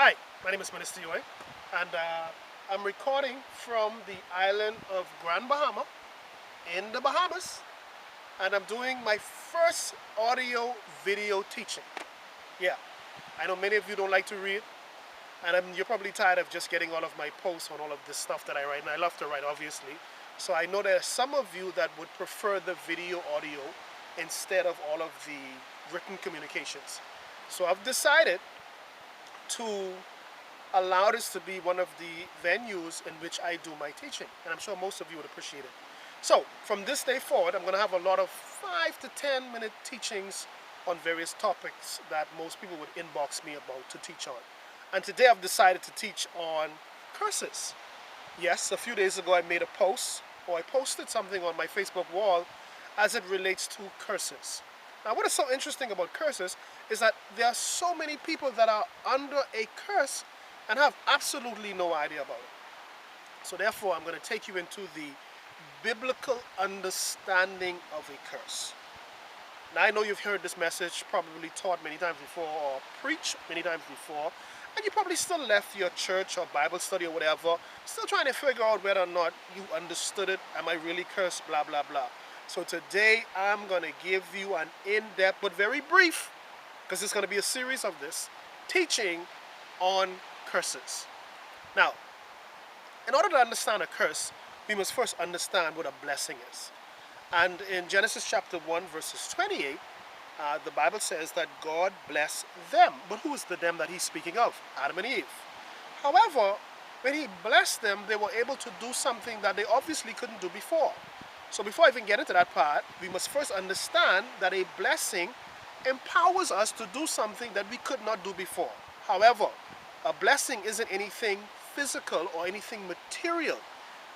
Hi, my name is Minister Yue, and I'm recording from the island of Grand Bahama in the Bahamas, and I'm doing my first audio video teaching. Yeah, I know many of you don't like to read, and you're probably tired of just getting all of my posts on all of this stuff that I write, and I love to write, obviously. So I know there are some of you that would prefer the video audio instead of all of the written communications. So I've decided to allow this to be one of the venues in which I do my teaching, and I'm sure most of you would appreciate it. So from this day forward, I'm going to have a lot of 5 to 10 minute teachings on various topics that most people would inbox me about to teach on. And today I've decided to teach on curses. Yes, a few days ago I made a post, or I posted something on my Facebook wall as it relates to curses. Now, what is so interesting about curses is that there are so many people that are under a curse and have absolutely no idea about it. So therefore, I'm going to take you into the biblical understanding of a curse. Now, I know you've heard this message probably taught many times before or preached many times before, and you probably still left your church or Bible study or whatever, still trying to figure out whether or not you understood it. Am I really cursed? Blah, blah, blah. So today, I'm going to give you an in-depth but very brief, because it's going to be a series of this, teaching on curses. Now, in order to understand a curse, we must first understand what a blessing is. And in Genesis chapter 1, verses 28, the Bible says that God blessed them. But who is the them that he's speaking of? Adam and Eve. However, when he blessed them, they were able to do something that they obviously couldn't do before. So before I even get into that part, we must first understand that a blessing empowers us to do something that we could not do before. However, a blessing isn't anything physical or anything material.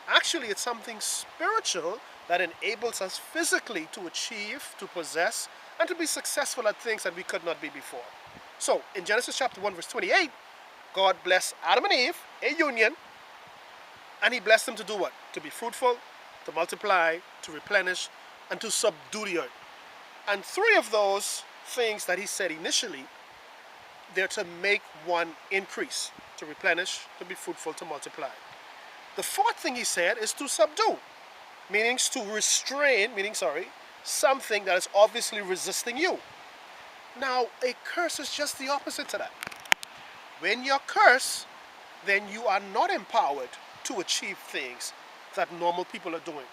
Actually, it's something spiritual that enables us physically to achieve, to possess, and to be successful at things that we could not be before. So, in Genesis chapter 1, verse 28, God blessed Adam and Eve, a union, and he blessed them to do what? To be fruitful, to multiply, to replenish, and to subdue the earth. And three of those things that he said initially, they're to make one increase, to replenish, to be fruitful, to multiply. The fourth thing he said is to subdue, meaning to restrain, something that is obviously resisting you. Now, a curse is just the opposite to that. When you're cursed, then you are not empowered to achieve things that normal people are doing.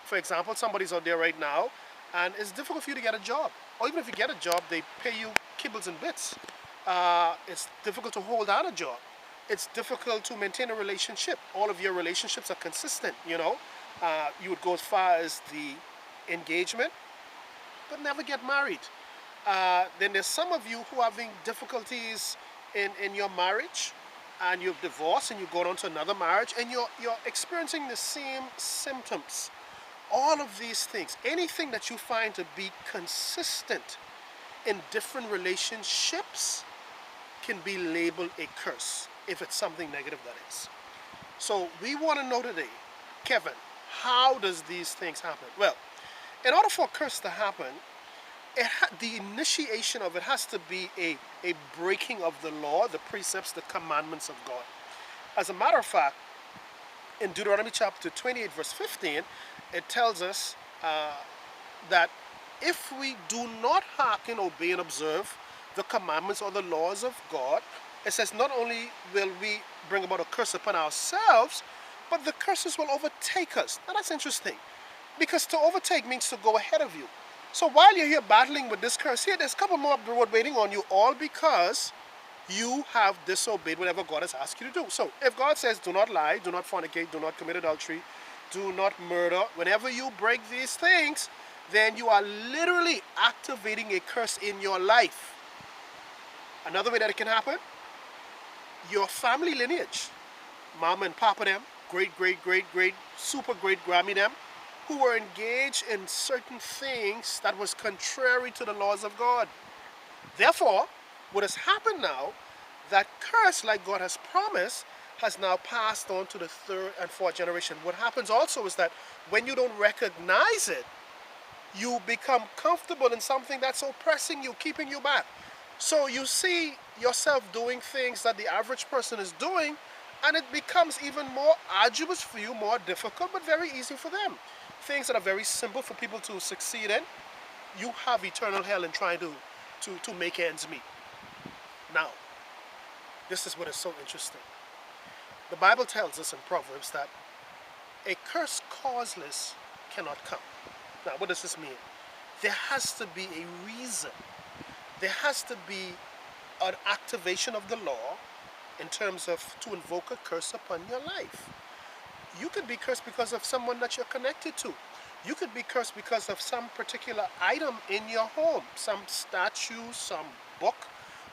For example, somebody's out there right now, and it's difficult for you to get a job. Or even if you get a job, they pay you kibbles and bits. It's difficult to hold down a job. It's difficult to maintain a relationship. All of your relationships are consistent, you know. You would go as far as the engagement, but never get married. Then there's some of you who are having difficulties in your marriage, and you've divorced and you've gone on to another marriage, and you're experiencing the same symptoms. All of these things, anything that you find to be consistent in different relationships, can be labeled a curse if it's something negative, that is. So we want to know today, Kevin, how does these things happen? Well, in order for a curse to happen, the initiation of it has to be a breaking of the law, the precepts, the commandments of God. As a matter of fact, in Deuteronomy chapter 28, verse 15, it tells us that if we do not hearken, obey, and observe the commandments or the laws of God, it says not only will we bring about a curse upon ourselves, but the curses will overtake us. Now that's interesting, because to overtake means to go ahead of you. So while you're here battling with this curse here, there's a couple more up the road waiting on you, all because you have disobeyed whatever God has asked you to do. So if God says do not lie, do not fornicate, do not commit adultery, do not murder, whenever you break these things, then you are literally activating a curse in your life. Another way that it can happen, your family lineage, mama and papa them, great, super great Grammy them, who were engaged in certain things that was contrary to the laws of God. Therefore, what has happened now, that curse, like God has promised, has now passed on to the third and fourth generation. What happens also is that when you don't recognize it, you become comfortable in something that's oppressing you, keeping you back. So you see yourself doing things that the average person is doing, and it becomes even more arduous for you, more difficult, but very easy for them. Things that are very simple for people to succeed in, you have eternal hell in trying to make ends meet. Now, this is what is so interesting. The Bible tells us in Proverbs that a curse causeless cannot come. Now, what does this mean? There has to be a reason. There has to be an activation of the law in terms of to invoke a curse upon your life. You could be cursed because of someone that you're connected to. You could be cursed because of some particular item in your home, some statue, some book,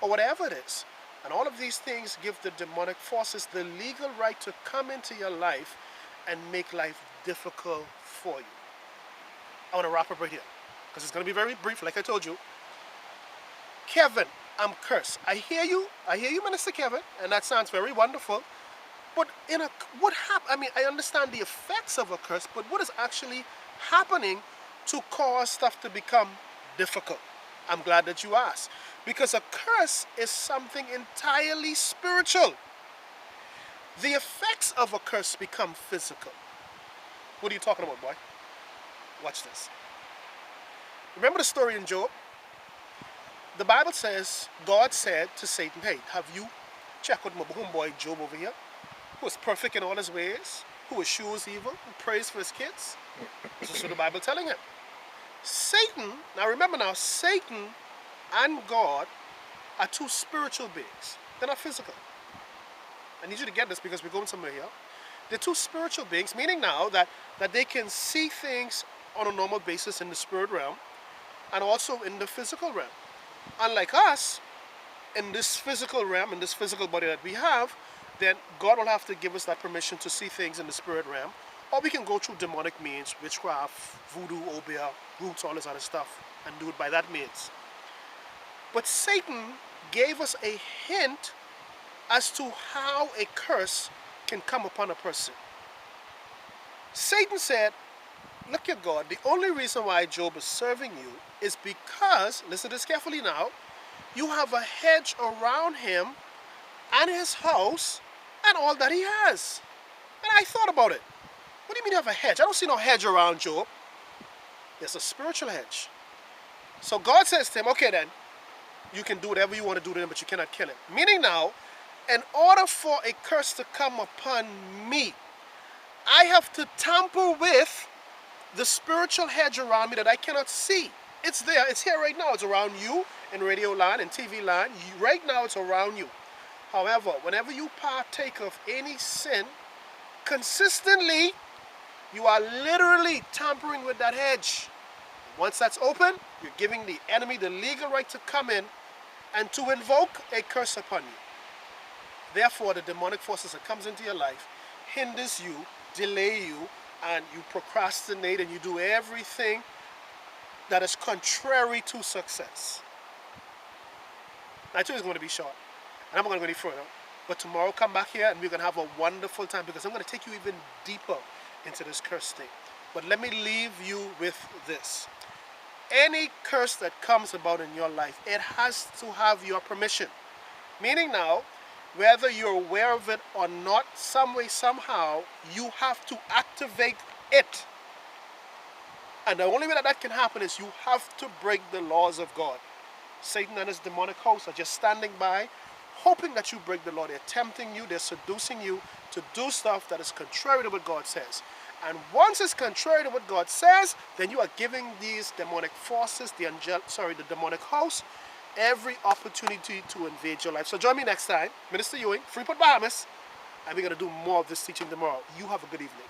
or whatever it is. And all of these things give the demonic forces the legal right to come into your life and make life difficult for you. I want to wrap up right here because it's going to be very brief, like I told you. Kevin, I'm cursed. I hear you, Minister Kevin, and that sounds very wonderful. But what happened? I mean, I understand the effects of a curse, but what is actually happening to cause stuff to become difficult? I'm glad that you asked, because a curse is something entirely spiritual. The effects of a curse become physical. What are you talking about, boy? Watch this. Remember the story in Job? The Bible says, God said to Satan, hey, have you checked out my boy Job over here, who is perfect in all his ways, who eschews evil, who prays for his kids? This is what the Bible telling him. Satan, now remember now, Satan and God are two spiritual beings. They're not physical. I need you to get this because we're going somewhere here. They're two spiritual beings, meaning now that they can see things on a normal basis in the spirit realm and also in the physical realm. Unlike us, in this physical realm, in this physical body that we have, then God will have to give us that permission to see things in the spirit realm, or we can go through demonic means, witchcraft, voodoo, obeah, roots, all this other stuff, and do it by that means. But Satan gave us a hint as to how a curse can come upon a person. Satan said, look at God, the only reason why Job is serving you is because, listen to this carefully now, you have a hedge around him and his house and all that he has. And I thought about it. What do you mean you have a hedge? I don't see no hedge around Job. There's a spiritual hedge. So God says to him, okay then, you can do whatever you want to do to him, but you cannot kill him. Meaning now, in order for a curse to come upon me, I have to tamper with the spiritual hedge around me that I cannot see. It's there, it's here right now. It's around you in radio land and TV land. Right now it's around you. However, whenever you partake of any sin, consistently, you are literally tampering with that hedge. Once that's open, you're giving the enemy the legal right to come in and to invoke a curse upon you. Therefore, the demonic forces that comes into your life hinders you, delay you, and you procrastinate and you do everything that is contrary to success. I told you it's going to be short, and I'm not going to go any further. But tomorrow, come back here and we're going to have a wonderful time because I'm going to take you even deeper into this curse thing. But let me leave you with this. Any curse that comes about in your life, it has to have your permission. Meaning now, whether you're aware of it or not, some way, somehow, you have to activate it. And the only way that can happen is you have to break the laws of God. Satan and his demonic hosts are just standing by, hoping that you break the law. They're tempting you, they're seducing you to do stuff that is contrary to what God says. And once it's contrary to what God says, then you are giving these demonic forces, the demonic hosts, every opportunity to invade your life. So join me next time, Minister Ewing, Freeport, Bahamas, and we're going to do more of this teaching tomorrow. You have a good evening.